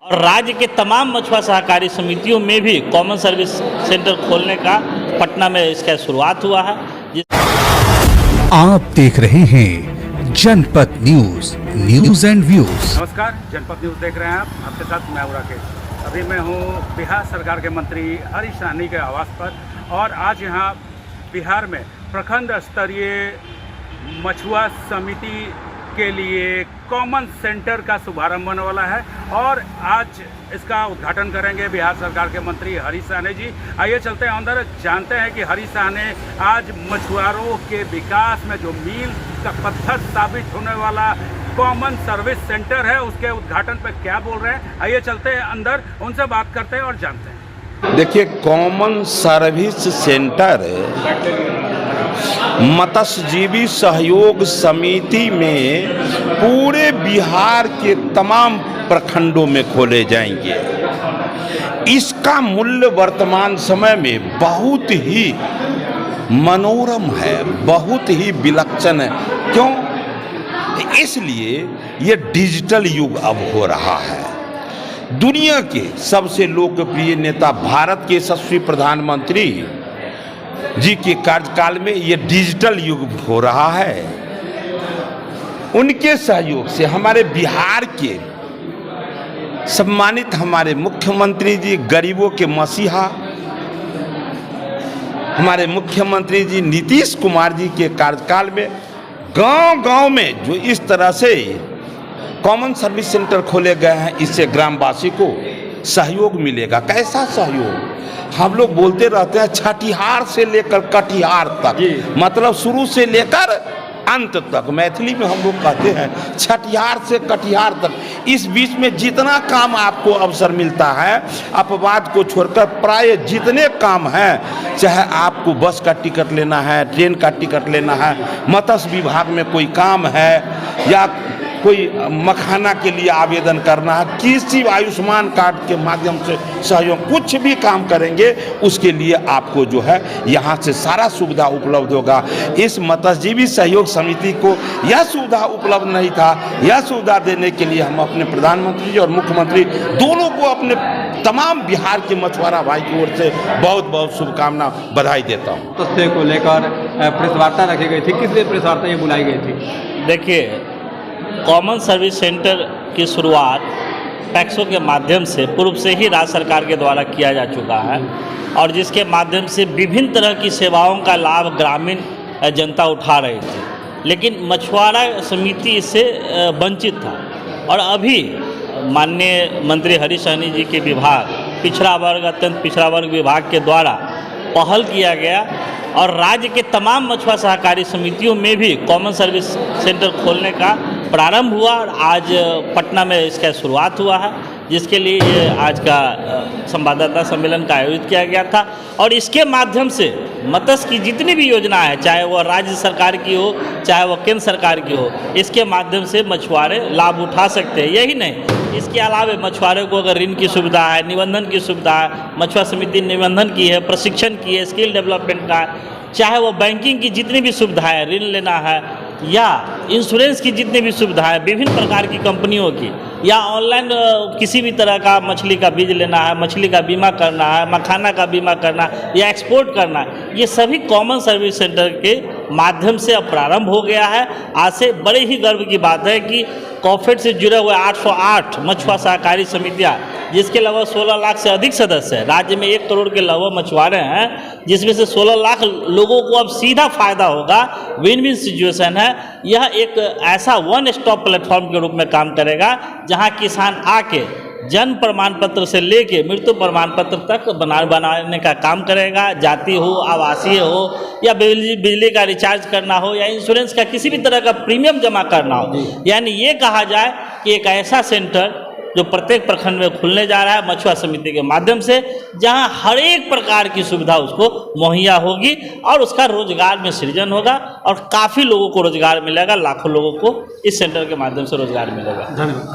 और राज्य के तमाम मछुआ सहकारी समितियों में भी कॉमन सर्विस सेंटर खोलने का पटना में इसका शुरुआत हुआ है। आप देख रहे हैं जनपद न्यूज एंड व्यूज। नमस्कार, जनपद न्यूज देख रहे हैं आप। आपके साथ मैं राकेश। अभी मैं हूँ बिहार सरकार के मंत्री हरीश सहनी के आवास पर और आज यहाँ बिहार में प्रखंड स्तरीय मछुआ समिति के लिए कॉमन सेंटर का शुभारंभ होने वाला है और आज इसका उद्घाटन करेंगे बिहार सरकार के मंत्री हरीश सहनी जी। आइए चलते हैं अंदर, जानते हैं कि हरीश सहनी आज मछुआरों के विकास में जो मील का पत्थर साबित होने वाला कॉमन सर्विस सेंटर है उसके उद्घाटन पर क्या बोल रहे हैं। आइए चलते हैं अंदर, उनसे बात करते हैं और जानते हैं। देखिए, कॉमन सर्विस सेंटर मत्स्यजीवी सहयोग समिति में पूरे बिहार के तमाम प्रखंडों में खोले जाएंगे। इसका मूल्य वर्तमान समय में बहुत ही मनोरम है, बहुत ही विलक्षण है। क्यों? इसलिए ये डिजिटल युग अब हो रहा है। दुनिया के सबसे लोकप्रिय नेता, भारत के यशस्वी प्रधानमंत्री जी के कार्यकाल में ये डिजिटल युग हो रहा है। उनके सहयोग से हमारे बिहार के सम्मानित हमारे मुख्यमंत्री जी, गरीबों के मसीहा हमारे मुख्यमंत्री जी नीतीश कुमार जी के कार्यकाल में गांव-गांव में जो इस तरह से कॉमन सर्विस सेंटर खोले गए हैं, इससे ग्रामवासी को सहयोग मिलेगा। कैसा सहयोग? हम लोग बोलते रहते हैं छठिहार से लेकर कटिहार तक, मतलब शुरू से लेकर अंत तक। मैथिली में हम लोग कहते हैं छठिहार से कटिहार तक। इस बीच में जितना काम आपको अवसर मिलता है, अपवाद को छोड़कर प्राय जितने काम हैं, चाहे आपको बस का टिकट लेना है, ट्रेन का टिकट लेना है, मत्स्य विभाग में कोई काम है या कोई मखाना के लिए आवेदन करना है, किसी आयुष्मान कार्ड के माध्यम से सहयोग, कुछ भी काम करेंगे उसके लिए आपको जो है यहाँ से सारा सुविधा उपलब्ध होगा। इस मत्स्यजीवी सहयोग समिति को यह सुविधा उपलब्ध नहीं था। यह सुविधा देने के लिए हम अपने प्रधानमंत्री जी और मुख्यमंत्री दोनों को, अपने तमाम बिहार के मछुआरा भाई की ओर से बहुत बहुत शुभकामना, बधाई देता हूँ। तथ्य को लेकर प्रेस वार्ता रखी गई थी। किस लिए प्रेस वार्ता ये बुलाई गई थी? देखिए, कॉमन सर्विस सेंटर की शुरुआत पैक्सो के माध्यम से पूर्व से ही राज्य सरकार के द्वारा किया जा चुका है और जिसके माध्यम से विभिन्न तरह की सेवाओं का लाभ ग्रामीण जनता उठा रही थी, लेकिन मछुआरा समिति इससे वंचित था। और अभी माननीय मंत्री हरीश सहनी जी के विभाग, पिछड़ा वर्ग, अत्यंत पिछड़ा वर्ग विभाग के द्वारा पहल किया गया और राज्य के तमाम मछुआ सहकारी समितियों में भी कॉमन सर्विस सेंटर खोलने का प्रारंभ हुआ और आज पटना में इसका शुरुआत हुआ है, जिसके लिए ये आज का संवाददाता सम्मेलन का आयोजित किया गया था। और इसके माध्यम से मत्स्य की जितनी भी योजना है, चाहे वह राज्य सरकार की हो, चाहे वह केंद्र सरकार की हो, इसके माध्यम से मछुआरे लाभ उठा सकते हैं। यही नहीं, इसके अलावा मछुआरे को अगर ऋण की सुविधा है, निबंधन की सुविधा है, मछुआ समिति निबंधन की है, प्रशिक्षण की है, स्किल डेवलपमेंट का है, चाहे वो बैंकिंग की जितनी भी सुविधाएं, ऋण लेना है या इंश्योरेंस की जितनी भी सुविधाएं, विभिन्न प्रकार की कंपनियों की, या ऑनलाइन किसी भी तरह का मछली का बीज लेना है, मछली का बीमा करना है, मखाना का बीमा करना है या एक्सपोर्ट करना है, ये सभी कॉमन सर्विस सेंटर के माध्यम से अब प्रारंभ हो गया है। आज से बड़े ही गर्व की बात है कि कॉफेड से जुड़े हुए 808 मछुआ सहकारी समितियाँ, जिसके लगभग 16 लाख से अधिक सदस्य हैं। राज्य में 1 करोड़ के लगभग मछुआरे हैं, जिसमें से 16 लाख लोगों को अब सीधा फायदा होगा। विन विन सिचुएशन है। यह एक ऐसा वन स्टॉप प्लेटफॉर्म के रूप में काम करेगा, जहां किसान आके जन्म प्रमाण पत्र से लेके मृत्यु प्रमाण पत्र तक बनाने का काम करेगा। जाति हो, आवासीय हो या बिजली का रिचार्ज करना हो या इंश्योरेंस का किसी भी तरह का प्रीमियम जमा करना हो, यानी ये कहा जाए कि एक ऐसा सेंटर जो प्रत्येक प्रखंड में खुलने जा रहा है मछुआ समिति के माध्यम से, जहां हर एक प्रकार की सुविधा उसको मुहैया होगी और उसका रोजगार में सृजन होगा और काफ़ी लोगों को रोजगार मिलेगा, लाखों लोगों को इस सेंटर के माध्यम से रोजगार मिलेगा। धन्यवाद।